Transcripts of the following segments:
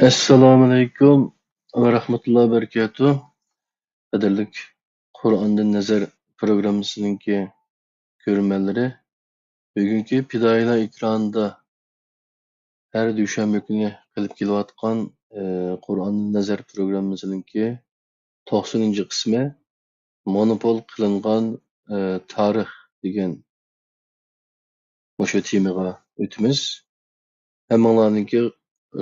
Assalomu alaykum va rahmatullohi va barakatuh. Qadrlik Qur'ondan nazar programmasininki ko'rmanlari, bugungi Fidoyilar ekranida har dushanba kuni qilib kelayotgan Qur'ondan nazar programmasininki 90-qismi monopol qilingan tarix degan o'sha temaga o'tamiz. Hammalarninki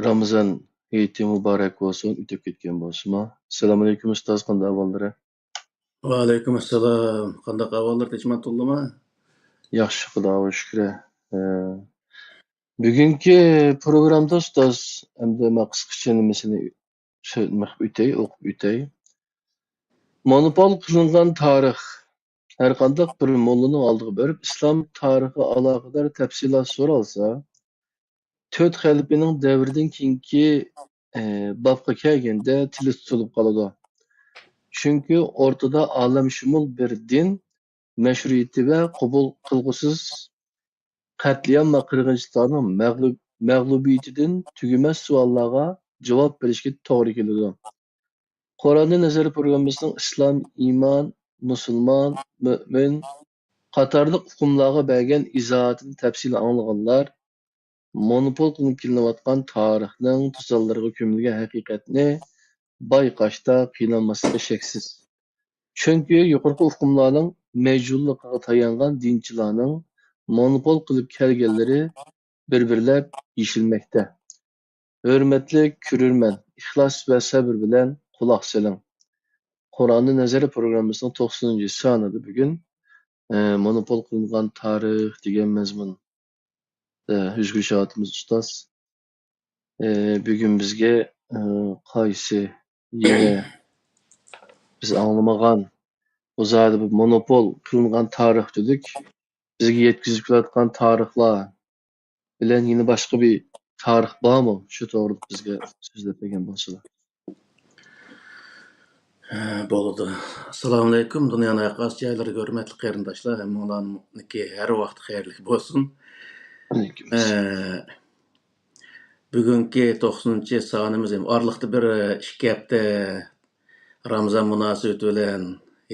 Ramazon hayiti muborak bo'lsin, o'tib ketgan bo'lsin. Assalomu alaykum ustoz, qanday ahvollari? Aleyküm selam. Qandaq ahvallar Tehmatullama? Yaxshi, Xudoga shukr. Bugungi programda ustoz endi men qisqacha nimasini o'qib o'tay. Monopol qilingan tarix. Har qanday bir mollaning oldiga borib, islom tarixi aloqador tafsilot so'ralsa, 4 xalifaning davridan keyingi babga kelganda tili tutilib qoladi. Chunki o'rtada olamshumul bir din meşruiyeti ve qabul qilg'usiz qatliam va qirg'inchiliklarning mag'lubiyatidan tugamas savollarga javob berishga to'g'ri keladi. Qur'onni nazar programmasining islom, iymon, musulmon, mo'min qatorliq hukmlarga bergan izohatini tafsil anglaganlar monopol qilinib kelinayotgan tarixning tuzallariga ko'milgan haqiqatni bayqashda qiynalmasligi shaksiz. Chunki yuqorqi hukmlarning mevjudligiga tayangan dinchilarning monopol qilib kelganlari bir-birlab yeshilmoqda. Hurmatli ko'rurman, ixlos va sabr bilan quloq soling. Qur'onni nazari programmasining 90-sonida bugun monopol qilingan tarix degan mazmun yuzg'ishyapmiz ustoz. Bugun bizga qaysi yana biz anglamagan o'zada bir monopol qilingan tarix dedik. Bizga yetkazib kelayotgan tarixlar bilan yine başka bir tarix bormi? Shu to'g'rida bizga so'zlab bergan bo'lsalar. Bo'ladi. Assalomu alaykum. Dunyoning aqas joylari hurmatli qarindoshlar, hammalarniki har vaqt xayrli bo'lsin. Aleyküm. Bugungi 90-sonimiz ham orliqda bir 2 hafta Ramazon munosabati bilan,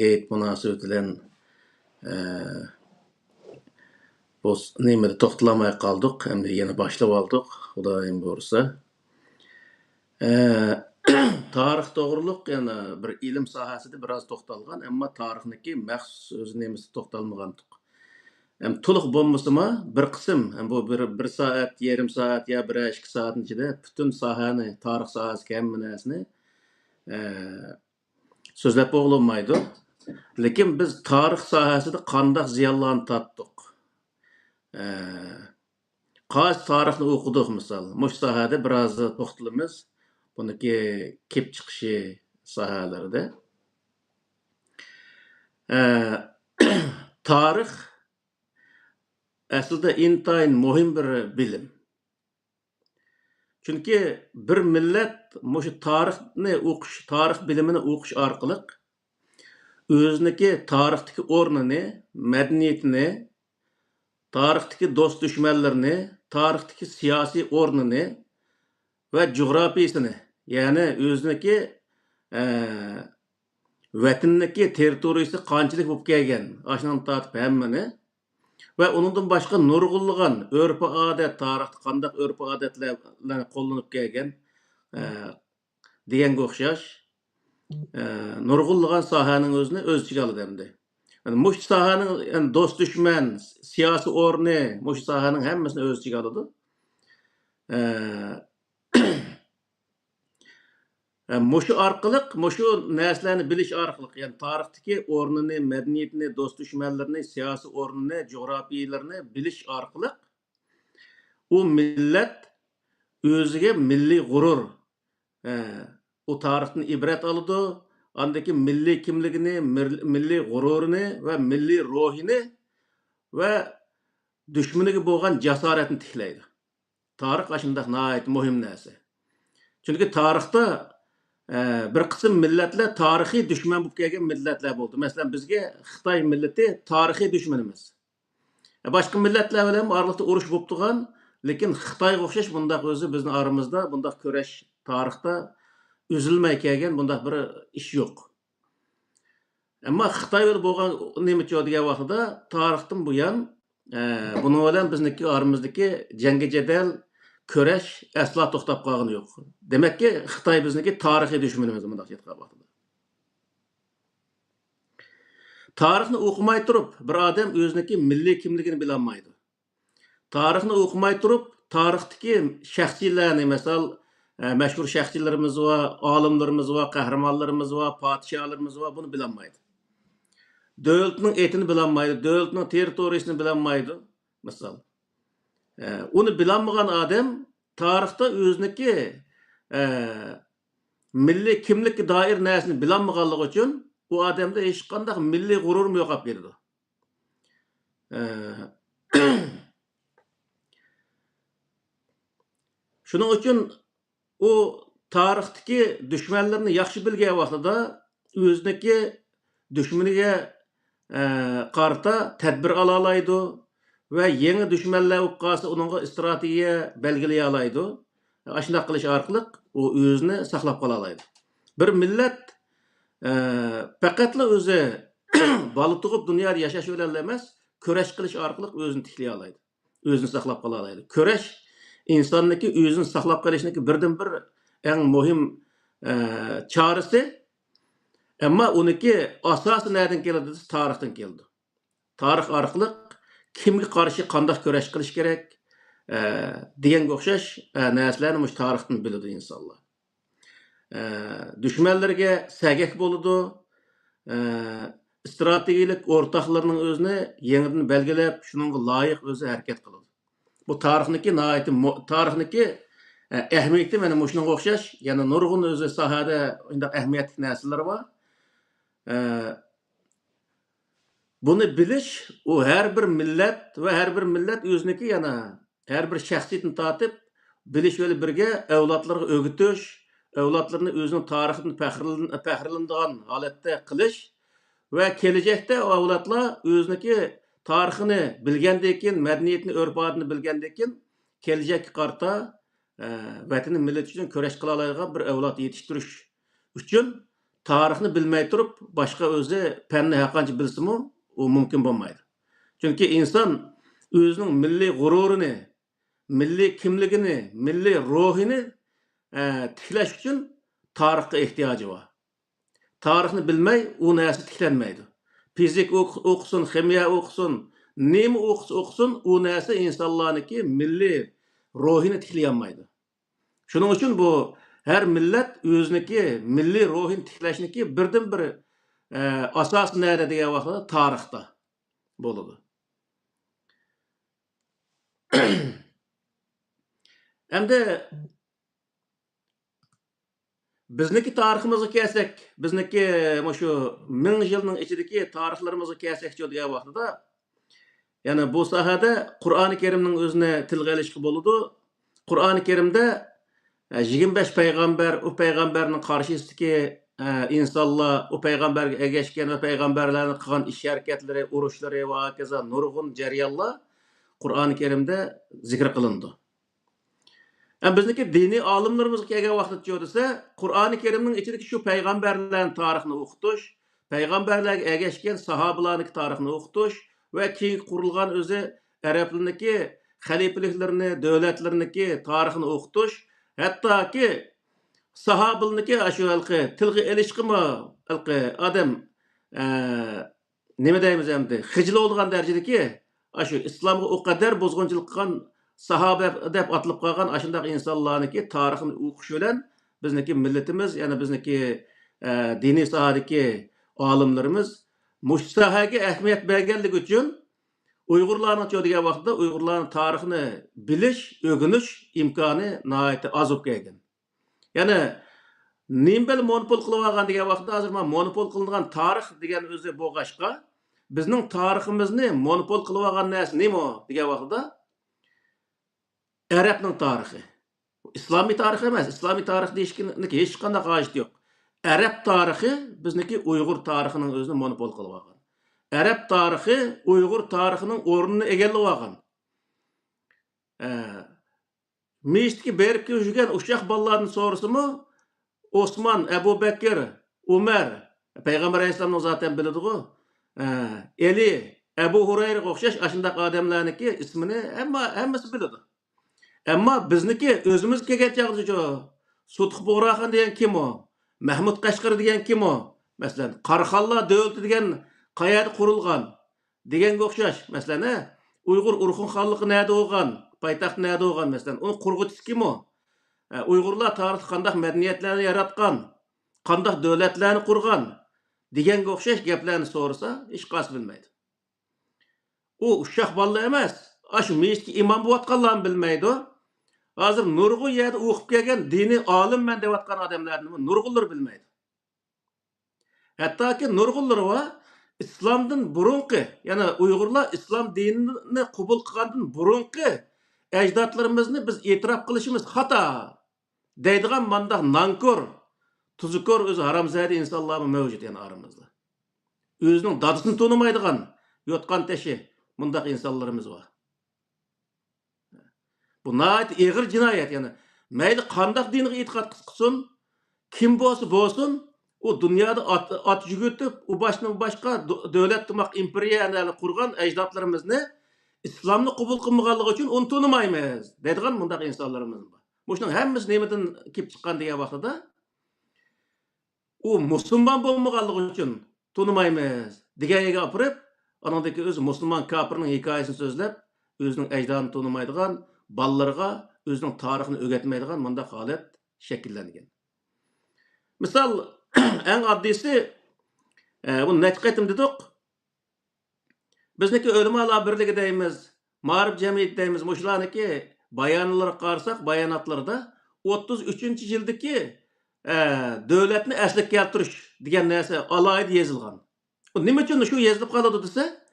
Eid munosabati bilan bu nimada to'xtalamay qoldik. Endi yana boshlab oldik. Xudoyim bo'lsa. Tarix to'g'riliq yana bir ilm sohasida biroz to'xtalgan, ammo tarixniki maxsus o'z nemasi to'xtalmagandik. To'liq bo'lmasimi bir qism, bu bir soat, yarim soat yo 1-2 soat ichida butun sohani, tarix sohasiga hamma narsani so'zlab bo'lmaydi. Lekin biz tarix sohasida qanday ziyonlarni tatdik. Qaysi tarixni o'qidik misol. Mush sohada biroz to'xtalamiz. Buniki kelib chiqishi sohalarida. Tarix aslida intayin muhim bir bilim. Chunki bir millat mush tarixni o'qish, tarix bilimini o'qish orqali o'ziniki tarixdagi o'rnini, madaniyatini, tarixdagi do'st dushmanlarini, tarixdagi siyosiy o'rnini va jo'grafiyasini, ya'ni o'ziniki vatanındaki territoriyasi qanchalik bo'lib kelgan, ashuni tatib hammani va uningdan boshqa nurg'unlagan urf-odat, tarixda qanday urf-odatlar qo'llanib kelgan deganga o'xshash nurg'unlagan sohaning o'zini o'z ichiga oladi endi. Yani mush sohaning do'st dushman, siyosiy o'rni, mush sohaning hammasini o'z ichiga oladi. Mushu orqali, mushu narsalarni bilish orqali, ya'ni tarixdagi o'rnini, madaniyatini, do'st dushmanlarini, siyosiy o'rnini, jo'grafiyalarini bilish orqali u millat o'ziga milliy g'urur, u tarixni ibrat oladi, andaki milliy kimligini, milliy g'ururini va milliy ruhini va dushmaniga bo'lgan jasoratni tiklaydi. Tarix shunday nihoyat muhim narsa. Chunki tarixda bir qism millatlar tarixiy dushman bo'lib kelgan millatlar bo'ldi. Masalan, bizga Xitoy millati tarixiy dushmanimiz. Boshqa millatlar bilan oraliqda urush bo'lib turgan, lekin Xitoyga o'xshash bundaq o'zi bizning aramizda bundaq kurash tarixda üzülmey kelgen bundaq bir iş yok. Ama Xitay bolgan nemeçe degan vaqtida tarixdan buyan bunun bilan bizniki aramizdagi jangi jadal köreş asla to'xtab qolgani yo'q. Demakki Xitoy bizniki tarixiy dushmanimiz bundaq aytgan vaqtida. Tarixni o'qimay turib bir odam o'ziniki milliy kimligini bilolmaydi. Tarixni o'qimay turib tarixdagi shaxsiylarni, misol mashhur shaxsiylarimiz va olimlarimiz va qahramonlarimiz va podshohlarimiz va buni bilolmaydi. Devletinin etini bilinmaydı, devletinin territoriyasını bilinmaydı. Misal. Onu bilinmeyen adam tarihte özüneki milli kimlikke dair näsini bilinmeganlığı için o adamda hiç qanday milli gurur mu yo'qolib berdi. Şunun için o tarixdagi düşmanlarını yaxshi bilgan vaqtida o'ziniki düşmaniga qarta tadbir ala alaydı ve yeni düşmanlar uqqası onunğa strategiya belgilay alaydı. Aşındaq qilish orqali o o'zini saqlab qola alaydı. Bir millat faqatla o'zi bola tug'ib dunyoda yashash bilan emas, kurash qilish orqali o'zini tiklay alaydı. O'zini saqlab qola alaydı. Kurash insonniki o'zini saqlab qolishniki birdan bir eng muhim chorasi. Ama oniki asası nereden geldi? Tarixten geldi. Tarix orqali kimga qarshi qanday kurash qilish kerak degan o'xshash narsalarni mush tarixdan biladi insonlar. Düşmanlarga sagak bo'ladi, strategik o'rtoqlarning o'zini yangidan belgilab, shuningga loyiq o'zi harakat qiladi. Bu tarixniki ahamiyati mana shunga o'xshash, yana nurg'un o'zi sohada undaq ahamiyatli narsalar bor. Bunu bilish o her bir millet o'ziniki yana her bir shaxsiyatni tatib bilish bilan birga avlodlarga o'gitish, avlodlarni o'zining tarixidan faxrlanadigan holatda qilish va kelajakda avlodlar o'ziniki tarixini bilgandan keyin, madaniyatini, urf-odatini bilgandan keyin kelajakka qarta vatani millat uchun kurash qila oladigan bir avlod yetishtirish uchun tarixni bilmay turib boshqa o'zi fanni haqancha bilsimi o mümkün bo'lmaydi. Chunki inson o'zining milliy g'ururini, milliy kimligini, milliy ruhini tiklash uchun tarixga ehtiyoji bor. Tarixni bilmay u narsa tiklanmaydi. Fizik o'qisin, ximiya o'qisin, nima o'qisin, u narsa insonlarniki milliy ruhini tiklay olmaydi. Shuning uchun bu her millet o'ziniki milliy ruhini tiklashniki birdan bir asas nerede degan vaqtda tarixda bo'ladi. Endi bizniki tariximizga kelsak, bizniki shu 1000 yilning ichidagi tarixlarimizga kelsak degan vaqtida yana bu sohada Qur'oni Karimning o'zini tilga olishga bo'ladi. Qur'oni Karimda 25 payg'ambar, o payg'ambarning qarshisidagi insonlar, o payg'ambarga ergashgan va payg'ambarlarning qilgan ish harakatlari, urushlari va hokazo nurg'un jarayonlar Qur'oni Karimda zikr qilindi. Bizniki diniy olimlarimizga kelgan vaqtda desa, Qur'oni Karimning ichidagi shu payg'ambarlarning tarixini o'qitish, payg'ambarlarga ergashgan sahobalarning tarixini o'qitish va keyin qurilgan o'zi arablarniki xalifaliklarni, davlatlarniki tarixini o'qitish, hattoki sahobalarniki shu halqi tilga elishqimi halqi odam nima deymiz endi xijil bo'lgan darajadagi shu islomga o qadar buzg'unchilik qilgan sahoba deb atilib qolgan ashundaq insonlarniki tarixini o'qish bilan bizniki millatimiz, ya'ni bizniki diniy sohadagi olimlarimiz mush sohaga ahamiyat berganligi uchun Uyg'urlarning degan vaqtda Uyg'urlarning tarixini bilish, o'rganish imkoni nihoyat oz bo'lib kelgan. Ya'ni nimbel monopol qilib olgan degan vaqtda hozir men monopol qilingan tarix degan o'zi bo'lg'ashqa bizning tariximizni monopol qilib olgan narsa nima degan vaqtda Arabning tarixi. İslomiy tarix emas, islomiy tarix deyishga hech qanday hojat yo'q. Arab tarixi bizniki Uyg'ur tarixining o'zini monopol qilib olgan. Arab tarixi Uyg'ur tarixining o'rnini egallab olgan. Mecitke berip köşügen uşak ballarını sorusu mu? Osman, Ebu Bekir, Ömer, Peygamber Aleyhisselam'ın zaten bilidi o. Eli, Ebu Hureyre okşaş aşındak adamlarınki ismini hemmesi bilidi. Ama bizniki özümüz kelgen çağda jo. Sutqu Buğraxan degan kim o? Mahmud Qashqar degan kim o? Masalan, Qarxalla dövleti degan qayerda qurilgan? Deganga o'xshash. Masalan, Uyg'ur Urxun xonligi nerede bo'lgan? Poytaxt nerede bo'lgan? Masalan, uni qurg'uvchisi kim o? Uyg'urlar tarixda qanday madaniyatlarni yaratgan? Qanday davlatlarni qurgan? Deganga o'xshash gaplarni so'rasa, hech qaysi bilmaydi. U ushshoq balla emas. Shu meshitga imom bo'layotganlarni bilmaydi. Hazır nurg'un yerda o'qib kelgan diniy olimman deyotgan odamlarni nurg'unlar bilmaydi. Hattoki nurg'unlar va islomdan burunqi, ya'ni Uyg'urlar islom dinini qabul qilgandan burunqi ajdodlarimizni biz e'tirof qilishimiz xato deydigan mandaq nankor, tuzukor o'zi haromzada insonlar mavjud yani aramizda. O'zining dadasini tonimaydigan yotgan teshi mundaq insonlarimiz var. Bu nəhayət ağır cinayət, yəni məyli qandaq dinə etiqad qılsın, kim bolsun, o dünyada at yügütüb, o başqa dövlət demək imperiyalarını qurğan əcdadlarımızı İslamni qabul qılmağanlığı üçün onu tanımaymız. Deydigan mundaq insanlarımız var. Bunun həmmisi nəmədən kelib çıxqan deyə vaxtda o musulman bolmağanlığı üçün tanımaymız. Degəyə apırıb, anadakı öz musulman kafirinin hekayəsini sözləb, özünün əcdadını tanımaydigan ballarga özünün tarixini öğretmeydigan mundaq holat şekillengen. Misal en addisi bu neçə qətim dedik. Bizniki ölümalar birligi deymiz, ma'rif cemiyet deymiz. Muşlarniki bayanlara qarsak, bayanatlarda 33-cü yildiki dövlətni əslik keltirish degan narsa alayda yozilgan. Bu nima uchun shu yozilib qoladi desa,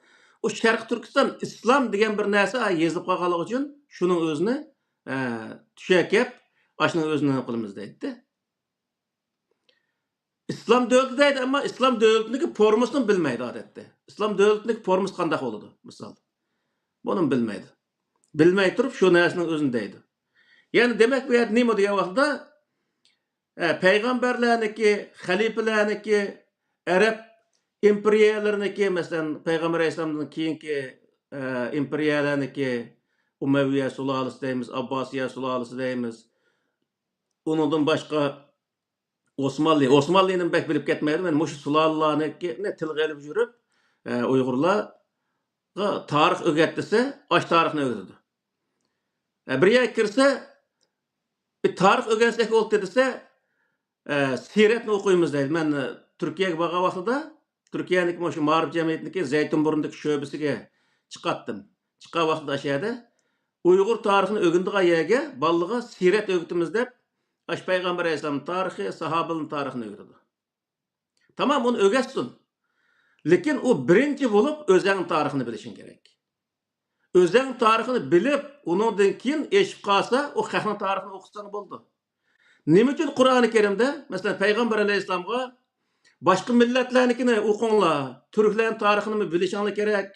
o Şərq Türkistan İslam degan bir narsa yozilib qolganligi uchun şunun özünü düşəkəb, aşının özünü qılımız deydi. İslam dövləti deydi ama İslam dövlətindeki formasını bilmeydi adette. İslam dövlətindeki forması qandaq oludu misal. Bunu bilmeydi. Bilmey turub şu nərsinin özündeydi. Yani demek bu yerdə nima degan vaqtda peyğəmbərlərniki, xəlifələrniki, Arab imperiyalarniki, məsələn, Peyğəmbər Aleyhisselam'dan keyinki imperiyalarniki Umayya sulalası deyimiz, Abbasiya sulalası deyimiz. Onundan başqa Osmanlı'nın bək bilib ketməydi. Men muşu sulalarını tilgə elib жүрüb, Uyg'urlar tarix ögətdisi, aş tarixini ögədi. Bir yer kirsə, bir tarix ögənsək oldu dedsə, siretni oquyumuz deydi. Men Türkiye'ye bağa vaxtida, Türkiye'nin muşu ma'rif cemiyetindeki Zeytinburnu'ndaki şöbesiga chiqatdim. Chiqqan vaqtda aşağıda Uyghur tarixini ögündiği yerge ballığa siret ögütümüz dep Aş Peygamber Aleyhisselam tarihi, sahabenin tarixini ögüdü. Tamam onu ögetsin. Lekin o birinci bulup özənin tarixini bilişin gerek. Özənin tarixini bilip onundan keyin eşip qalsa o xalqning tarixini oqısan boldu. Nima üçün Qur'on-i Kerimde mesela Peygamber Aleyhisselam'a başqa milletlarnikini oqunglar, Türklerin tarixini bilişinlik gerek.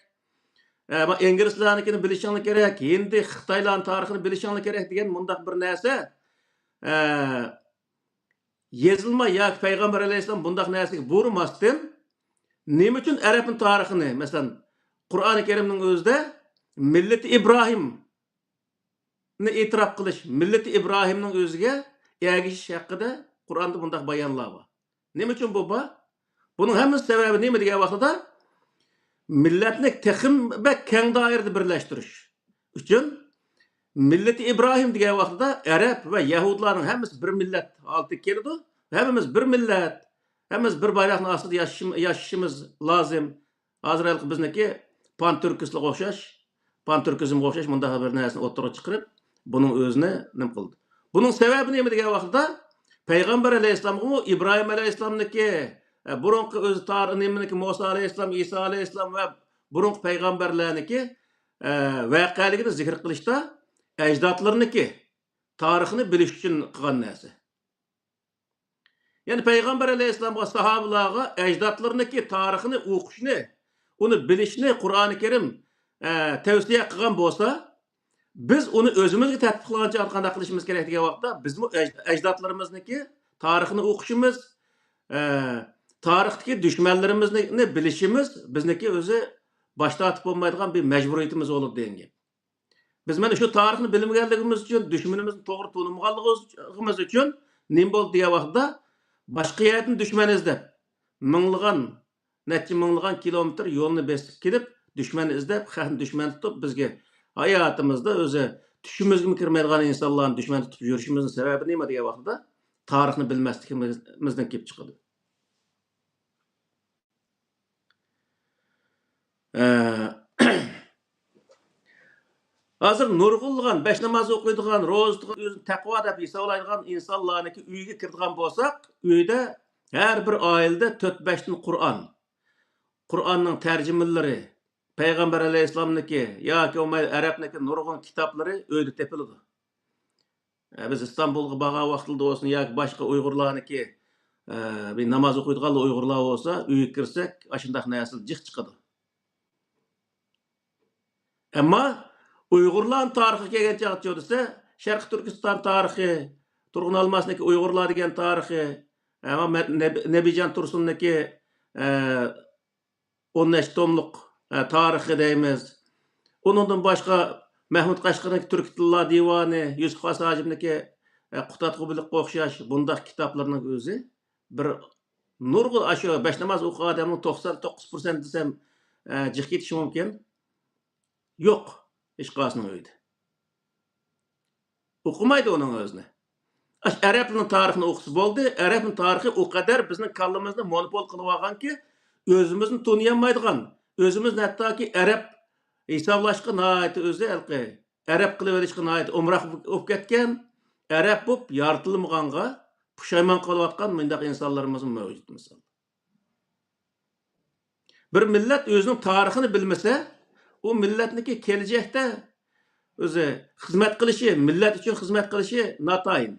İngilizlarnikini bilişinlik gerek, Hindi, Xitayların tarixini bilişinlik gerek degan mundaq bir narsa yazılma ya Peygamber Aleyhisselam bundaq narsaga buyurmasdan nima uchun Arabning tarixini, masalan, Qur'oni Karimning o'zida millati Ibrohimni e'tirof qilish, millati Ibrohimning o'ziga ergishish haqida Qur'onda bundaq bayonlar bor. Nima uchun bu bor? Buning hammasi sababi nima degan vaqtida millatni texim va keng doirada birlashtirish uchun milleti İbrahim degan vaqtida Arab va Yahudlarning hammasi bir millat oldiga keldi. Hammamiz bir millat, hammamiz bir bayroqning ostida yashashimiz lozim. Hozir bizniki pan-turkistga o'xshash, pan-turkizmga o'xshash bundaq bir narsani o'tirib chiqarib, buning o'zini nim qildi. Buning sababi nima degan vaqtida Peygamber Aleyhisselamga İbrahim Aleyhisselamniki, burunqi o'zi tarixiniki Musa Aleyhisselam, İsa Aleyhisselam va burunqi peygamberlarniki voqealigini zikr qilishda ecdatlarınki tarixini bilish uchun qilgan narsa. Yani Peygamber Aleyhisselam'a sahabalarga ecdatlarınki tarixini o'qishni, uni bilishni Qur'oni Kerim tavsiya qilgan bo'lsa, biz uni o'zimizga tatbiqlagancha qanday qilishimiz kerak degan vaqtda bizmi ajdodlarimizniki tarixini o'qishimiz, tarixdagi dushmanlarimizni bilishimiz bizniki o'zi boshda atib bo'lmaydigan bir majburiyatimiz bo'lib degan gap. Biz mana shu tarixni bilmaganligimiz uchun, dushmanimizni to'g'ri tanımaganligimiz uchun nima bo'ldi degan vaqtda boshqa yerdan dushman izlab minglagan, necha minglagan kilometr yo'lni besib kelib, dushmanni izlab, xalqni dushman tutib bizga hayotimizda o'zi tushimizga kirmaydigan insonlarni dushman tutib yurishimizning sababi nima degan vaqtda tarixni bilmasligimizdan kelib chiqadi. Hazır nurgulgan, beş namaz okuyduğun, roz tutgan, takva deb hisoblaydigan insonlarniki uyga kirdigan bo'lsak, uyda har bir oilada 4-5 tin Qur'on. Qur'onning tarjimalari, Payg'ambar alayhisolamniki yoki arabniki nurg'un kitoblari uyda tepiladi. Biz İstanbulga borgan vaqtida bo'lsin yoki boshqa Uyg'urlarniki bir namoz o'qiydigan Uyg'urlar bo'lsa, uyga kirsak, ashundaq narsa jiq chiqadi. Ammo Uyg'urlar tarixi kelgan chaqcha desa, Sharq Turkiston tarixi, Turg'un Almasniki Uyg'urlar degan tarixi, ama Nebijan Tursunniki 10 tomliq tarixi deymiz. Onundan boshqa Mahmud Qashqarniki Turk tillar divani, Yusuf Asajibniki Qutat Qubilikqa o'xshash bundaq kitoblarning o'zi bir nurg'un ashu 5 namoz o'qigan odamning 99% desam jiq ketishi mumkin. Yo'q, hech qaysining uyida. O'qimaydi uning o'zini. Arabning tarixini o'qisa bo'ldi. Arabning tarixi o qadar bizning kallamizni monopol qilib olganki, o'zimizni taniyolmaydigan, o'zimizni hattoki arab hisoblashga noiti o'zi alqi, arab qilib olishga noiti umroq bo'lib ketgan, arab bo'lib yoritilmaganga pushaymon qilayotgan mundaq insonlarimiz mavjud misol. Bir millat o'zining tarixini bilmasa, o millatniki kelajakda o'zi xizmat qilishi, millat uchun xizmat qilishi notayin.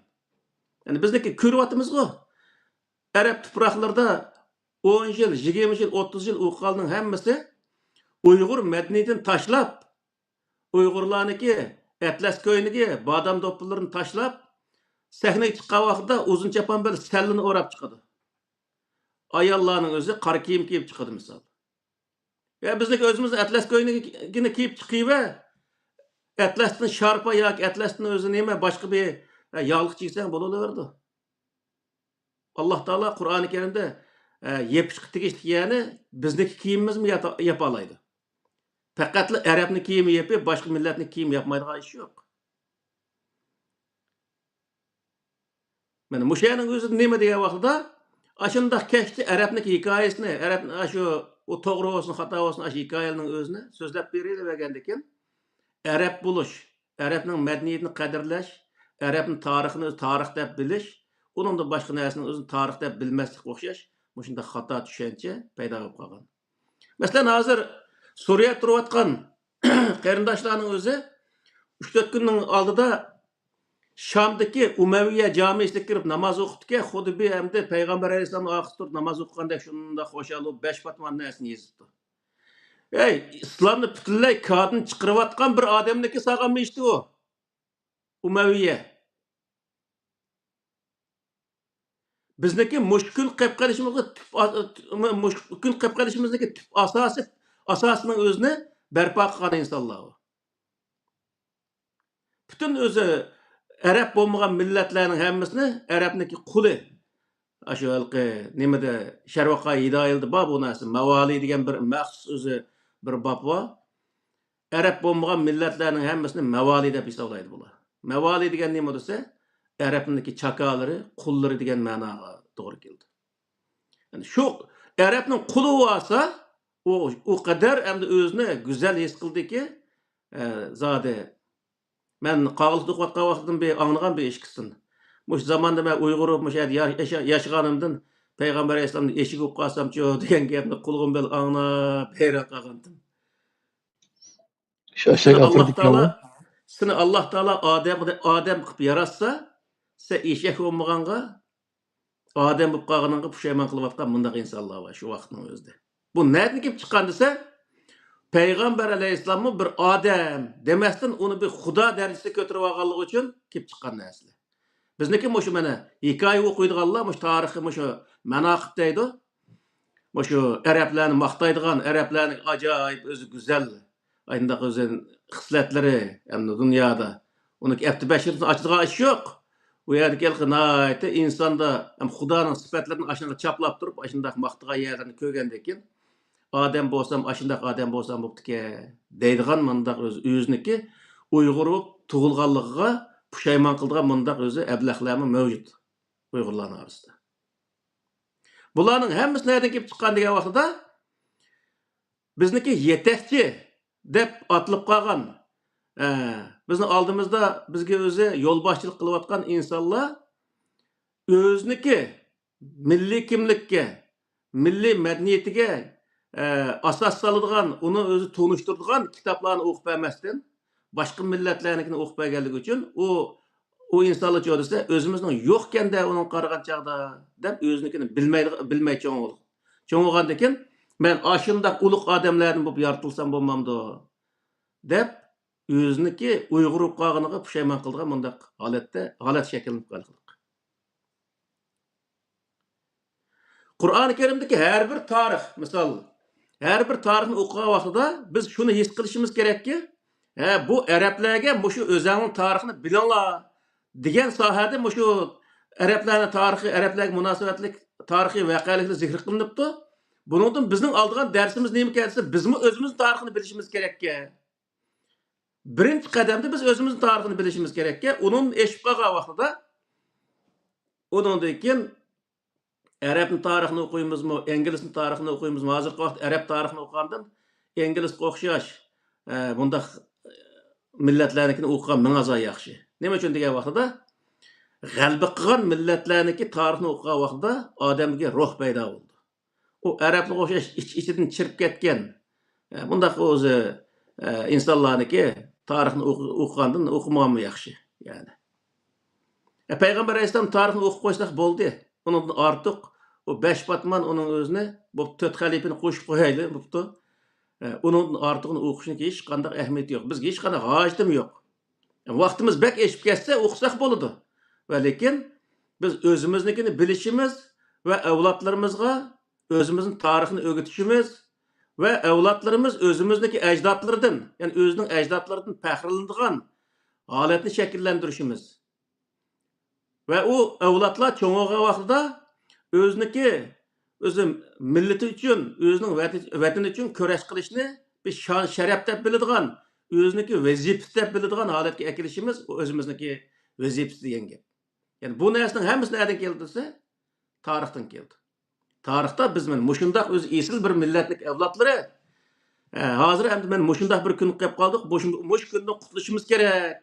Yani bizniki ko'ryapmiz-ku. Arab tuproqlarida 10 yil, 20 yil, 30 yil o'qiganning hammasi Uyg'ur madaniyatini tashlab, Uyg'urlarniki Atlas ko'yniga bodam do'ppilarini tashlab, sahnaga chiqqan vaqtda uzun chapon bilan sallini o'rab chiqadi. Ayollarning o'zi qora kiyim kiyib chiqadi misol. Ya bizniki o'zimiz Atlas ko'ynigini kiyib chiqib, Atlasdan sharpa yoki Atlasdan o'zi nima boshqa bir yog'liq chiqsang bo'laverdi. Alloh taolo Qur'oni Karimda yepish tegishli yani bizniki kiyimimizmi yapa oladi. Faqat arabning kiyimi yapib, boshqa millatning kiyimi yapmaydigan ish yo'q. Mana mushaning o'zi nima degan vaqtda ashundaq kechdi arabniki hikoyasini, arabning shu o to'g'ri bo'lsin, xato bo'lsin, shu hikoyaning o'zini so'zlab berilgandan keyin arab bo'lish, arabning madaniyatini qadrlash, arabning tarixini tarix deb bilish, uningda boshqa narsani o'zini tarix deb bilmaslik o'xshash, shunday xato tushuncha paydo bo'lib qolgan. Masalan, hozir Suriya turayotgan qarindoshlarning o'zi 3-4 kunning oldida Şam'daki Umayya camisiga kirib namoz o'qitgan, xuddi bir hamda Payg'ambar alayhisolamning oxirgi turib namoz o'qigandek shunda xo'shalib 5 fatmon narsani yozibdi. Ey, islomni butunlay kodini chiqarayotgan bir odamniki sog'inmishdi u. Umayya. Bizniki mushkul qilib qolishimizdagi tüp asosining o'zini barpo qilgan insonlar. Bütün o'zi Arab bo'lmagan millatlarning hammasini arabniki quli. Shu halqi nimada Sharvaqa hidoyildi bor bu narsa. Mavali degan bir maxsus o'zi bir bob bor. Arab bo'lmagan millatlarning hammasini mavali deb hisoblaydi bular. Mavali degan nima desa, arabniki chakalari, qullari degan ma'noga to'g'ri keldi. Yani shu arabning quli bo'lsa, o qadar hamda o'zini go'zal his qildiki, zodi men qog'ilda o'qiyotgan vaqtdan bir anglagan bir ish qilsin. Mush zamonda men Uyg'ur mush yashaganimdan Payg'ambar alayhisolamning eshigi o'qib qolsam-chi degan gapni qulg'im bilan anglab hayrat qolgandim. Alloh taolo seni Alloh taolo odam qilib yaratsa, sen eshak bo'lmaganga odam bo'lib qolganingga pushaymon qilayotgan bundaq insonlar bor shu vaqtning o'zida. Bu nereden kelib chiqqan desa, Peygamber aleyhisselamın bir adam demezden onu bir Xudo derecesine götürüp alganlığı için kelip çıkan näsli. Bizniki muşu mana hikaye okuyduğanlar muş tarihi muşu manaqib deydi. Muşu Araplarni maqtaydigan, Araplarning ajoyib o'zi güzel, ayndaq o'zi xislatları hem dünyada. Onu Abdi Bashir'in açıdığı iş yok. O yerdeki elqinayeti insanda hem Xudoning sifatlarini aşında çaplap durup aşındaq maqtığa yerlerini kögendekin adam bolsam aşındaq adam bolsam boptike deydigan mındaq o'ziniki Uyg'ur bo'lib tug'ilganligiga pushaymon qildigan mındaq o'zi ablahlarmi mavjud Uyg'urlarning orasida. Bularning hammasi nereden kelib chiqqan degan vaqtida bizniki yetakchi deb atilib qolgan, bizni oldimizda bizga o'zi yo'lboshchilik qilayotgan insonlar o'ziniki milliy kimlikka, milliy madaniyatiga asos soladigan, uni o'zi tunishtiradigan kitoblarni o'qib bermasdan boshqa millatlarnikini o'qib berganligi uchun o insonlar cho'disa o'zimizning yo'qkanda uni qaragan chaqda deb o'zinikini bilmay cho'ng'igandan keyin men ashundaq ulug' odamlarni bo'lib yoritilsam bo'lmamdi deb o'ziniki uyg'ur bo'lib qolganiga pushaymon qilgan bundaq holat shakllanib qoldi. Qur'oni Karimdagi har bir tarix, misol, har bir tarixni o'qigan vaqtida biz shuni his qilishimiz kerakki, bu arablarga mushu o'zingning tarixini bilinglar degan sohada mushu arablarning tarixi, arablarga munosabatlik tarixiy voqealiklar zikr qilinibdi. Buningdan bizning oldigan darsimiz nima kelsa, bizmi o'zimizning tarixini bilishimiz kerakki. Birinchi qadamda biz o'zimizning tarixini bilishimiz kerakki, uning eshib qolgan vaqtida uningdan keyin Arapning tarixini o'qiymizmi, inglizning tarixini o'qiymizmi? Hozirgi vaqt arab tarixini o'qigandan inglizga o'xshash bundaq millatlarnikini o'qigan ming azoy yaxshi. Nima uchun degan vaqtida g'alba qilgan millatlarniki tarixini o'qigan vaqtida odamga ruh paydo bo'ldi. O arablarga o'xshash ichidan chirib ketgan bundaq o'zi insonlarniki tarixini o'qigandan o'qimaganmi yaxshi, ya'ni. Payg'ambar alayhisalom tarixini o'qib qo'ysak bo'ldi. Ondan artıq o 5 batman onun özünə bu 4 xəlifəni qoşub qoyaylı buptu. Onun artıqını oxuşuna heç qandaq əhəmiyyəti yox. Biz heç qandaq hacətim yox. Vaxtımız bək eşib getsə oxusaq boladı. Və lakin biz özümüznikini bilişimiz və evlatlarımızğa özümüzün tarixini öyrətişimiz və evlatlarımız özümüzdəki əcdadlardan, yəni özünün əcdadlarından fəxrləndiğən halətini şəkilləndirişimiz. Ve o evlatlar çoğunluğa vaxtida o'ziniki o'zi millati uchun, o'zining vatani uchun kurash qilishni bir shon sharaf deb biladigan, o'ziniki vazifasi deb biladigan holatga kelishimiz o'zimizniki vazifasi degan gap. Ya'ni bu narsaning hammasi nereden keldi desa, tarixdan keldi. Tarixda biz men mushundaq o'zi esil bir millatlik avlodlari hozir endi men mushundaq bir kun qilib qoldik. Mush kundan qutulishimiz kerak.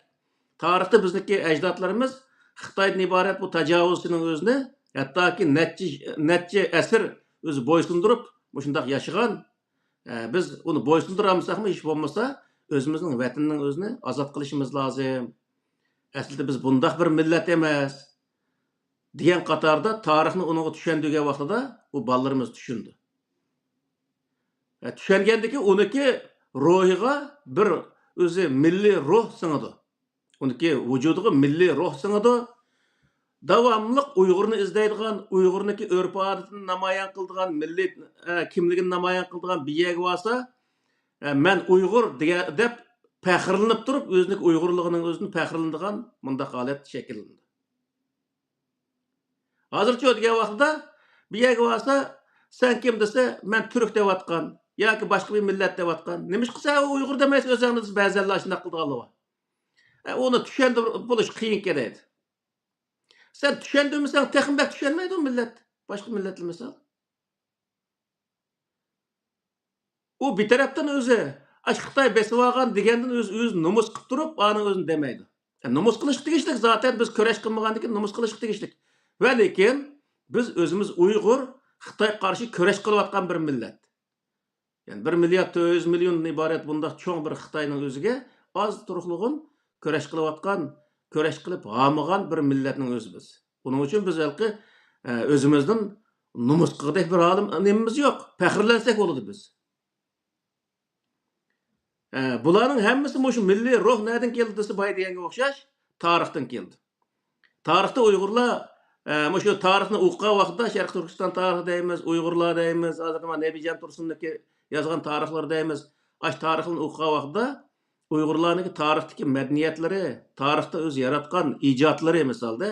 Tarixda bizniki ajdodlarimiz Xitoydan iborat bu tajovuzchining o'zini hattoki necha asr o'zi bo'ysundirib, shundoq yashagan. Biz uni bo'ysundiramizmi, hech bo'lmasa o'zimizning vatanning o'zini ozod qilishimiz lozim. Aslida biz bundaq bir millat emas degan qatorda tarixni unga tushundigan vaqtida bu bolalarimiz tushundi. Tushungandiki uniki ruhiga bir o'zi milliy ruh singadi. Uniki vujudiga milliy ruh singadi. Davamlıq Uyg'urni izlaydigan, Uyg'urniki urf-odatini namoyon qiladigan, milliy kimligini namoyon qiladigan biyaga bo'lsa, men Uyg'ur deb faxrlanib turib, o'zining Uyg'urligining o'zini faxrlanadigan bundaq holat shakllandi. Hozircha degan vaqtda biyaga bo'lsa, sen kim desa, men turk deyotgan yoki boshqa bir millat deyotgan. Nima qilsa Uyg'ur demaysiz, o'zingiz ba'zanlar shunday qildiganlar. Onu tushuntirib bo'lish qiyin kerak. Sen tushundirmasan, texnik bak tushunmaydi o millat. Boshqa millatlar misol. O bir tarafdan o'zi Xitoy besib olgan degandan o'z nomus qilib turib, ani o'zini demaydi. Nomus qilish tegishlik zaten biz kurash qilmagandan nomus qilish tegishlik. Va lekin biz o'zimiz Uyg'ur Xitoy qarshi kurash qilayotgan bir millat. Yani 1 milliard 400 milliondan iborat bundaq cho'ng bir Xitoyning o'ziga oz turuqlig'in kurash qilayotgan, kurash qilib g'amagan bir millatning o'zi biz. Buning uchun biz balki o'zimizning nomus qildik bir olim nimamiz yo'q. Faxrlansak bo'ladi biz. Bularning hammasi shu milliy ruh nereden keldi desa boya deganga o'xshash tarixdan keldi. Tarixda Uyg'urlar shu tarixni o'qigan vaqtda Sharq Turkiston tarixi deymiz, Uyg'urlar deymiz, hozir Nebijan Tursunniki yozgan tarixlar deymiz. Ash tarixni o'qigan vaqtda Uyg'urlarning tarixdagi madaniyatlari, tarixda o'zi yaratgan ijodlari misolda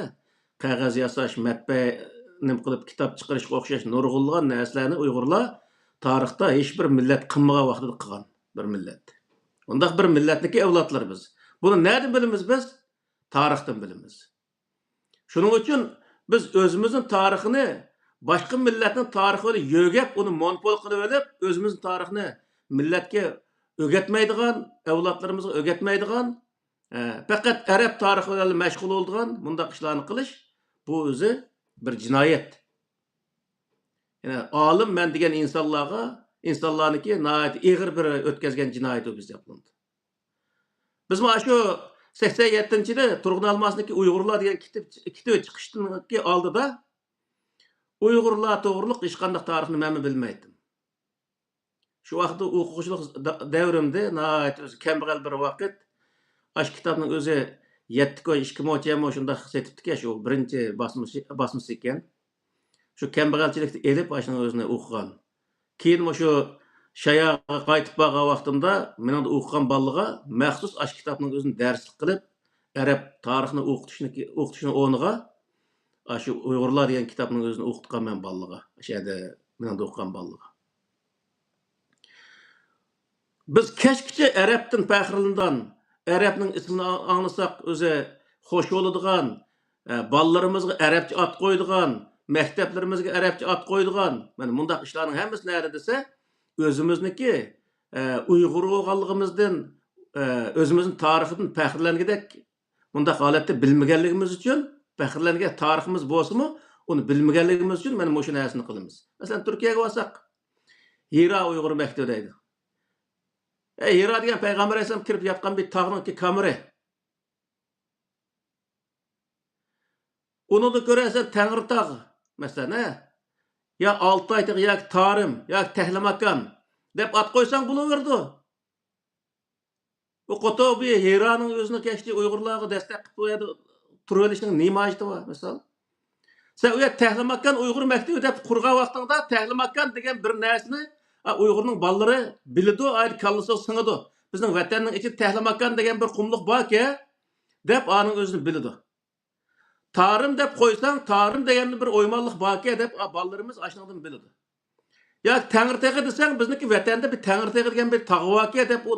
qog'oz yasash, matbaa nim qilib kitob chiqarishga o'xshash nurg'unlagan narsalarni Uyg'urlar tarixda hech bir millat qilmagan vaqtida qilgan bir millat. Undaq bir millatniki avlodlar biz. Buni nereden bilamiz biz? Tarixdan bilamiz. Shuning uchun biz o'zimizning tarixini boshqa millatning tarixini yo'gab, uni monopol qilib olib, o'zimizning tarixni millatga o'rgatmaydigan, avlodlarimizga o'rgatmaydigan, faqat arab tarixi bilan mashg'ul bo'lgan bundaq ishlarni qilish bu o'zi bir jinoyat. Yani olim men degan insonlarniki nihoyat ig'ir bir o'tkazgan jinoyat biz yapıldı. Biz mana shu 87-yilda Turg'un Almasniki Uyg'urlar degan kitob chiqishdan oldida Uyg'urlar to'g'riliq hech qanday tarixni men bilmaydim. Shu vaqtda o'quvchilik davrimda nihoyat o'zi kambag'al bir vaqt. Ash kitobning o'zi 7 koy 2 mo'chami shunda setibdiki, shu birinchi basmasi ekan. Shu kambag'alchilikni elib ashuni o'zini o'qigan. Keyin shu Shayaga qaytib borgan vaqtimda mening o'qigan bolalarga maxsus ash kitobning o'zini darslik qilib, arab tarixini o'qitishni o'rniga shu Uyg'urlar degan kitobning o'zini o'qitgan men bolalarga. O'sha yerda mening o'qigan bolalarga. Biz keşkiçe Arap'tan faxrlandan, Arap'ның ismini anlasak o'zi xo'sh bo'ladigan, bolalarımızga Arapça at qo'ydigan, maktablarimizga Arapça at qo'ydigan, mana bundaq ishlarning hammasi nerede desa, o'zimizniki Uyg'ur bo'lganligimizdan, o'zimizning tarixidan faxrlangandek bundaq holatda bilmaganligimiz uchun, faxrlangan tariximiz bo'lsa-mu, uni bilmaganligimiz uchun mana shu narsani qilamiz. Masalan, Turkiyaga borsak, Hira Uyg'ur maktabi deydi. Hira degan Payg'ambar alayhisalom kirib yotgan bir tog'ningki kameri. Uni da ko'rasan Tangritog' masalan, ya Altay tog' yoki Tarim yoki Tahlamakan deb at qo'ysang bo'laverdi. Bu Qotobi Hiraning o'zini kechdi Uyg'urlarga dastak qilib qo'yadi. Turib olishning nima hojati bor misol? Sen u yer Tahlamakan Uyg'ur maktabi deb qurgan vaqtingda Tahlamakan degan bir narsani Uyg'urning bolalari biladi, ayt kallasi singadi. Bizning vatanning ichida Tahlamakan degan bir qumluq borki, deb aning o'zini biladi. Tarim deb qo'ysang, Tarim degan bir o'ymonlik borki deb bolalarimiz ashundan biladi. Ya Tangirtag'i desang, bizniki vatanda bir Tangirtag'i degan bir tog' borki deb u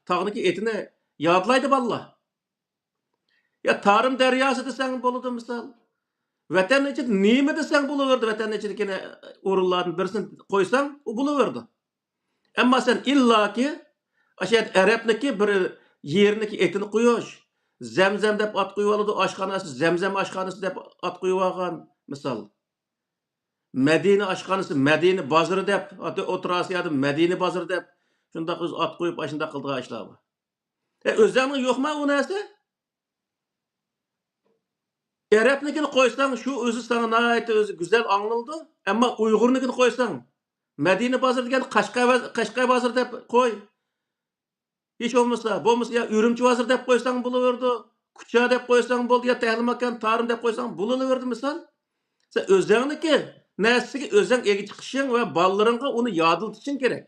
tog'niki etini yodlaydi bolalar. Ya Tarim daryosi desang bo'ladi misol. Vatan içinde neyme desang buluverdi, vatan içindeki o'rinlardan birisini qo'ysang, u buluverdi. Ama sen illaki aşağıd Arapniki bir yerniki etini qo'yish, Zemzem deb at qo'yib oladi, oshxonasi, Zemzem oshxonasi deb at qo'yib olgan misol. Madina oshxonasi, Madina bozori deb, O'rta-Osiyoda Madina bozori deb shunday o'z at qo'yib, ashunda qildigan ishlar bor. O'zingning yo'qmi u narsa? Arapnikini qo'ysang, shu o'zi sana nihoyat o'zi go'zal anglildi, ammo Uyg'urnikini qo'ysang, Madina bozori degan Qashqay bozori deb qo'y. Hech bo'lmasa ya Urumchi bozori deb qo'ysang bo'laverdi, Kucha deb qo'ysang bo'ldi, ya Tahlmakan, Tarim deb qo'ysang bo'laverdi misol. Sen o'zingniki narsaga o'zing ega chiqishing va bolalaringga uni yodiltishing kerak.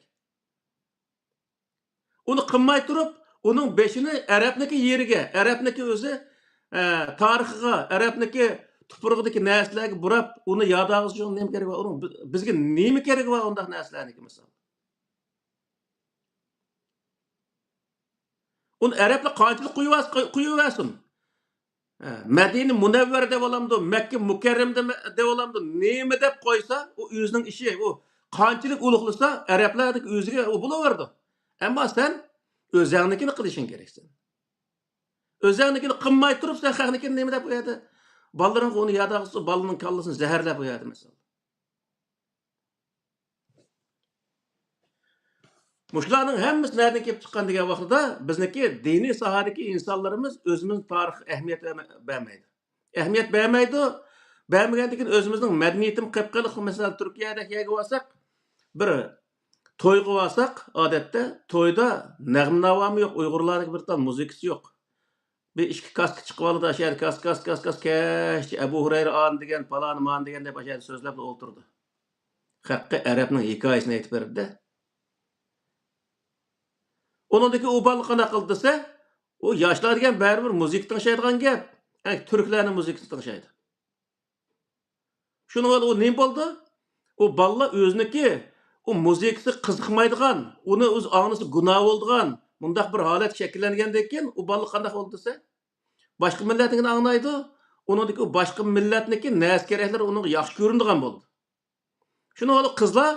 Uni qilmay turib, uning beshini Arapniki yeriga, Arapniki o'zi tarixiga, Arapniki tupurig'idagi narsalarga burab, uni yodag'ish uchun nima kerak bor? Bizga nima kerak bor undaq narsalarniki misol? Uni Arablar qanchalik qo'yiversin? Madina Munavvar deb olamdi, Makka Mukarram deb olamdi. Nima deb qo'ysa, u o'zining ishi, u qanchalik ulug'lasa, Arablardagi o'ziga u bo'laverdi. Ammo sen o'zingnikini qilishing keraksan. O'zingnikini qilmay turib, sen xalqnikini nima deb qo'yadi? Bolalaring uni yodag'isi, bolaning kallasini zaharlab qo'yadi misol. Muşlarning hammasi nereden kelib chiqqan degan vaqtida bizniki diniy sohadagi insonlarimiz o'zimizning tarix ahamiyat bermaydi. Ahamiyat bermaydi. Bermagandan keyin o'zimizning madaniyatimiz qilib masalan Turkiyada yerga borsak, bir to'y qilib olsak, odatda to'yda nag'm navomi yo'q, Uyg'urlarning bir tan muzikasi yo'q. Bir ikki kaska chiqib oldi, aşağı kas keş, Ebu Hureyre an degan, falan man degan deb aşağı so'zlab o'ltirdi. Haqqi Arabning hikoyasini aytib berdi. Onundaki o balı qana qildi desa, o yoshlar degan baribir muzik tingshaydigan gap. Turklarning muzikasini tingshaydi. Şunu o ne bo'ldi? O balla o'ziniki o muzikasi qiziqmaydigan, uni o'z anglisi gunoh bo'ldigan, bundaq bir holat shakllangandan keyin o balla qanday bo'ldi desa, boshqa millatnikini anglaydi, uningdagi boshqa millatniki nas keraklar uning yaxshi ko'rinadigan bo'ldi. Shuni olib qizlar,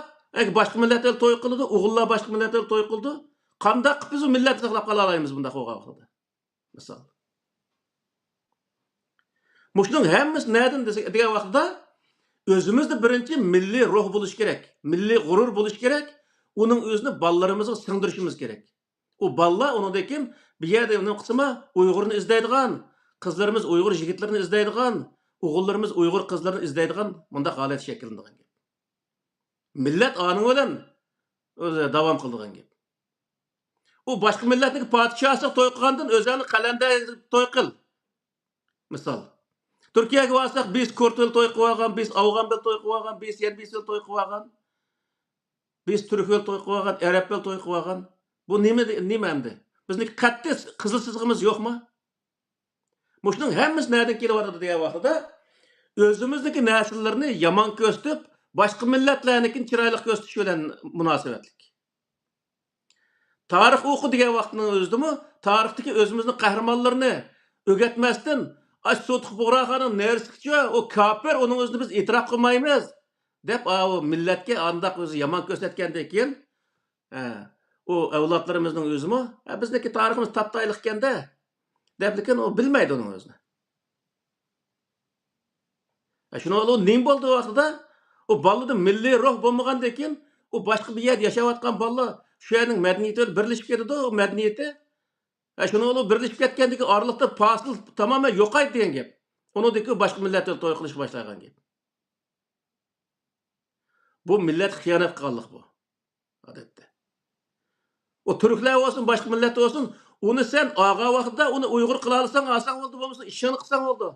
boshqa millatlar to'y qildi, o'g'illar boshqa millatlar to'y qildi. Qanday qilib biz o millatni saqlab qola olamiz bundaq bo'lgan vaqtda? Misol. Mushuning hammasi nereden degan vaqtda özümüzde birinci milli ruh buluş gerek. Milli gurur buluş gerek. Onun özünü ballarımızı sındırışımız gerek. O balla onundaki bir yerde onun kısmı Uygur'unu izleydiğen, kızlarımız Uygur jigitlerini izleydiğen, oğullarımız Uygur kızlarını izleydiğen bunda halet şekillendiğen gibi. Millet anı olan devam kıldığın gibi. O başka milletteki padişahı toy kıldığından özellikle kalender toy kıl. Misal. Türkiye'ye varsak biz Kurtul toy kıvagan, biz Afgan bel toy kıvagan, biz Yerbisel toy kıvagan, biz Türkbel toy kıvagan, Arapbel toy kıvagan. Bu nime emdi? Bizdeki katli kızıl sızgımız yok mu? Muşunun hemmisi nereden keliyordu diye vaqtida özümüzdeki nesillerini yaman göstüp, başka milletlerinikin çıraylık göstüş bilen münasebetlik. Tarih oku diye vaqtının özü mü? Tarihteki özümüzün kahramanlarını ögetmezden Aç sotuq buğraqanın nersikçe o kafir onun özünü biz itiraf qılmaymiz. Dep o milletke andaq özü yaman göstertkenden keyin o avlatlarımızın özümü bizdeki tariximiz taptaylık kende dep lekin o bilmeydi onun özünü. Şunu o nim boldu vaqtida o ballıda milli ruh bolmagandan keyin o başqa bir yer yaşayotgan balla şu yerning madaniyati birleşip ketdi o madaniyati şunu olup birleşip ketgendeki aralıkta fasıl tamamen yo'qaydi degan gap. Uningdagi boshqa millatlar to'y qilishga boshlagan gap. Bu millat xiyonat qilganlik bu. Odatda. O turklar olsun, boshqa millat olsun, uni sen og'a vaqtida uni Uyg'ur qila olsang, oson bo'ldi, bo'lmasa ishini qilsang bo'ldi.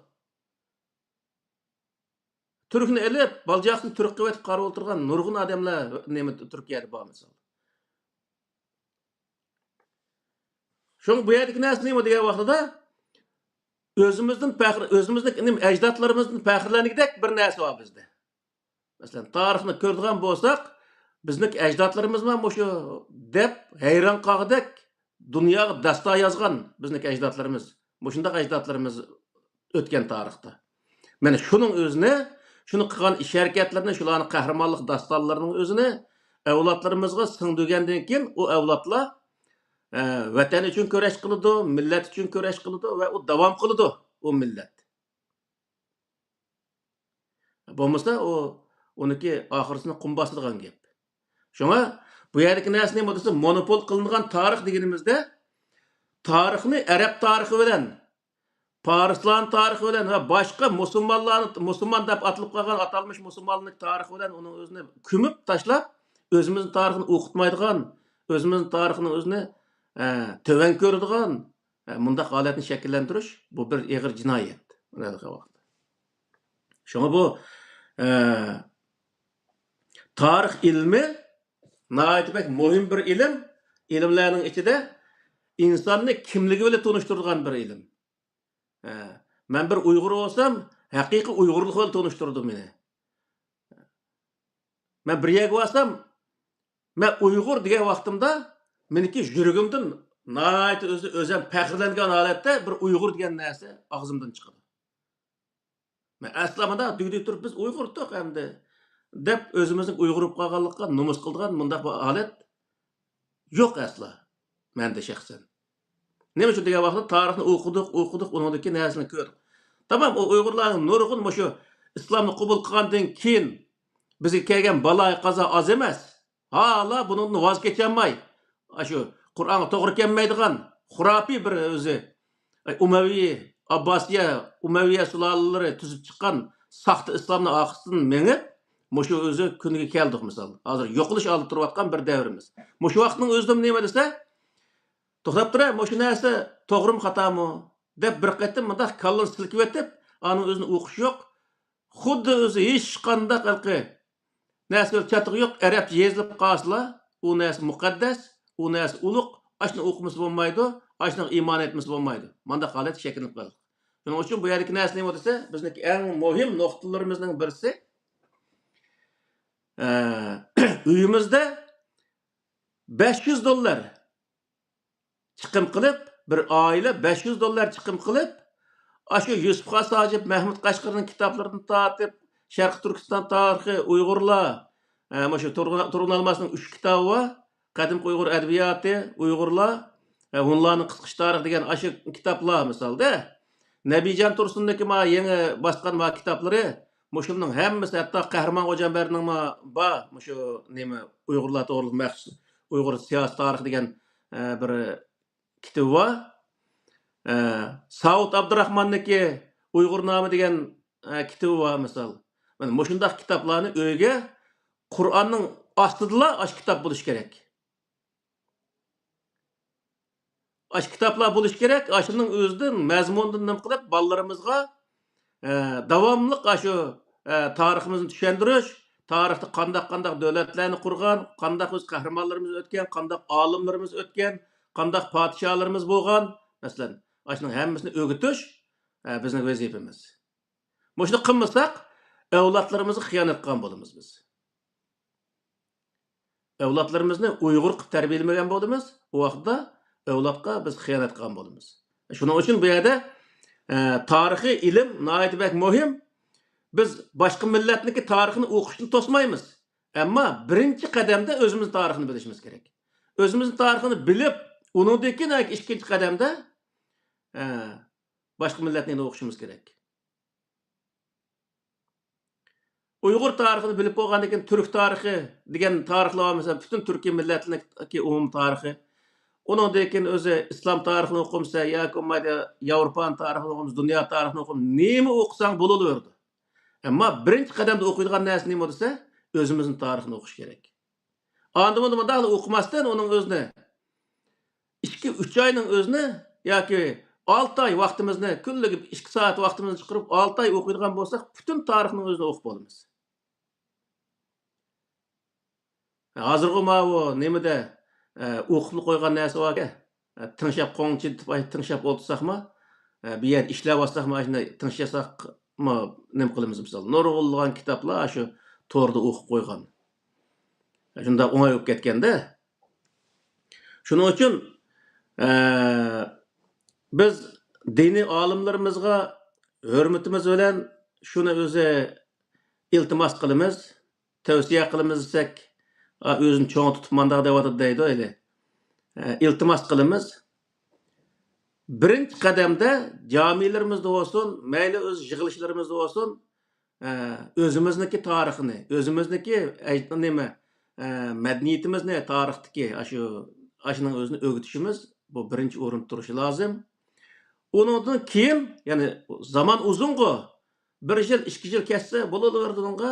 Turkni elib, baljoqni turk qilib etib qarab o'tirgan nurg'un odamlar nima Turkiyada bor misol. Şoň bu yerdeki näse nima degan vaqtida özümüzdün ecdatlarımızın fəxrlənigidek bir näse var bizde. Mesela tarixni ko'rdigan bolsak, bizning ecdatlarımız mı şu dep hayran qagıdak dunyoga dastan yazgan bizning ecdatlarımız. Mushundaq ecdatlarımız ötken tarixda. Mana şunun özüne, şunu qilgan iş hareketlerini, şularning qahramonlik dastanlarının özüne avlodlarimizga singdirgandan keyin o avlodlar vatan için köreş kılıdı, millet için köreş kılıdı ve o devam kılıdı o millet. Bo'lmasa o oniki ahırısını kum basıdığan gap. Şuna bu yerdeki näse nima desa monopol qilingan tarix deganimizde tarixni Arab tarixi bilan, Farislan tarixi bilan va boshqa musulmon deb atilib qolgan atalmış musulmonlik tarixi bilan uning o'zini ko'mib tashlab, o'zimizning tarixini o'qitmaydigan, o'zimizning tarixini o'zini töven ko'radigan bundaq holatni shakllantirish bu bir ig'ir jinoyat. Şuna bu tarix ilmi nəhayət muhim bir ilim, ilimlərinin içinde insanı kimligi bilan tanıştırgan bir ilim. Ben bir Uygur olsam, haqiqiy Uygurluk bilan tanıştırdı meni. Ben bir yerga olsam, ben Uygur degan vaqtimda meniki yuragimdan nəhayət özüm fəxrləngan holatda bir Uygur degan narsa ağzımdan chiqadi. Men aslamada dügdük turib biz Uygurduq hamda deb özümüzün Uygur bo'lib qolganlikqa numus qildigan bundaq bir holat yo'q asla. Menda shaxsan. Nima uchun degan vaqtda tarixni o'qidik, uningdagi narsani ko'rdik. Tamam, o Uygurlarning nurg'un shu islomni qabul qilgandan keyin bizga kelgan baloy qazo oz emas. Hala bundan voz kecholmay, shu Qur'onga to'g'ri kelmaydigan xurafiy bir o'zi Umayyi, Abbasiya, Umayya sulolalari tuzib chiqqan saxta islomni oqisidan mengib, Muşu özü kuniga keldik misal. Hozir yo'qolish olib turayotgan bir davrimiz. Muşu vaqtning o'zida nima desa, to'xtab tura, muşu narsa to'g'rimi xatomi deb bir qatim mundaq kallani silkib o'tib, ani o'zini o'qish yo'q. Xuddi o'zi hech qanday qilqi narsa chatiq yo'q, arabcha yozilib qolsa, u narsa muqaddas, u narsa ulug', ashni o'qimiz bo'lmaydi, ashni iymon etimiz bo'lmaydi. Manda holat shakllanib qoldi. Shuning uchun bu yerdagi narsa nima desa, bizniki eng muhim nuqtalarimizning birisi uyimizda $500 chiqim qilib, bir oila $500 chiqim qilib, shu Yusuf Xosojib, Mahmud Qashqarning kitoblaridan tortib, Sharq Turkiston tarixi, Uyg'urlar, mana shu Turg'un Almasning 3 kitobi va qadimgi Uyg'ur adabiyoti, Uyg'urlar, Hunlarning qisqish tarixi degan shu kitoblar misolda, Nabijon Tursunniki ma yangi bosgan ma kitoblari, mushumning hammasi hatto Qahramon Xo'jambarning ma ba, shu nima Uyg'urlar to'g'riliq maxsus Uyg'ur siyosiy tarixi degan bir kitobi va Saud Abdurahmonniki Uyg'urnoma degan kitobi va misol. Mana mushundaq kitoblarni uyga Qur'onning ostida ash kitob bo'lish kerak. Ash kitoblar bo'lish kerak. Ashuning o'zidan mazmundan nim qilib bolalarimizga davomli shu tariximizni tushuntirish, tarixda qandaq davlatlarni qurgan, qandaq o'z qahramonlarimiz o'tgan, qandaq olimlarimiz o'tgan, qandaq podsholarimiz bo'lgan, masalan, ashuning hammasini o'rgatish bizning vazifamiz. Shuni qilmasak, avlodlarimizga xiyonat qilgan bo'lamiz biz. Avlodlarimizni Uyg'ur qilib tarbiyalamagan bo'lamiz. U vaqtda avlodga biz xiyonat qilgan bo'lamiz. Shuning uchun bu yerda tarixiy ilm nihoyatda muhim. Biz boshqa millatniki tarixini o'qishni to'smaymiz. Ammo birinchi qadamda o'zimiz tarixini bilishimiz kerak. O'zimiz tarixini bilib, undan keyin ikkinchi qadamda boshqa millatni o'qishimiz kerak. Uyg'ur tarixini bilib bo'lgandan keyin turk tarixi degan tarixlar bo'lmasa, butun Turkiya millatlarning umum tarixi. Undan keyin o'zi islom tarixini o'qimsa yoki bo'lmaydi Yevropa tarixini o'qimsa, dunyo tarixini o'qimsa, nima o'qisang bo'laveradi. Ammo birinchi qadamda o'qiydigan narsa nima desa, o'zimizning tarixini o'qish kerak. Endi bunda o'qimasdan uning o'zini 2-3 oyning o'zini yoki 6 oy vaqtimizni, kunligi 2 soat vaqtimizni chiqarib 6 oy o'qiydigan bo'lsak, butun tarixning o'zini o'qib bo'lamiz. Hozirgi bu nimada o'qib qo'ygan narsa bor-ku, tinchab qo'ngchib tinchab o'tirsaqmi, bu yer ishlab olsaqmi, shunday tinchasaqmi, nima qilamiz misol. Nurg'ulg'an kitoblar shu to'g'rida o'qib qo'ygan. Shunda o'ngay bo'lib ketganda. Shuning uchun biz diniy olimlarimizga hurmatimiz bilan shuni o'zi iltimos qilamiz, tavsiya qilamiz desak, o'zini cho'ng tutib mandaq deyotdi deydi o'yle. İltimos qilamiz. Birinchi qadamda jamilarimizda bo'lsin, mayli o'z yig'ilishlarımızda bo'lsin, o'zimizniki tarixini, o'zimizniki nima, madaniyatimizni tarixdagi shuning o'zini o'rgatishimiz bu birinchi o'rinda turishi lozim. Undan keyin, ya'ni zaman uzungu, 1 yil, 2 yil ketsa bo'laverdi unga,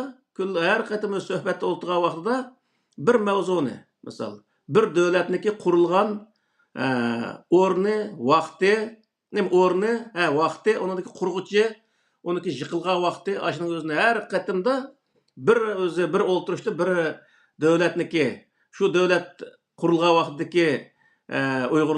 har qatim suhbatda o'tirgan vaqtida bir mavzuni, misol, bir davlatniki qurilgan o'rni, vaqti, o'rni, vaqti, uniki qurg'uchi, uniki yiqilgan vaqti, shuning o'zini har qatimda bir o'ltirishda bir davlatniki, shu davlat qurilgan vaqtdagi Uyg'ur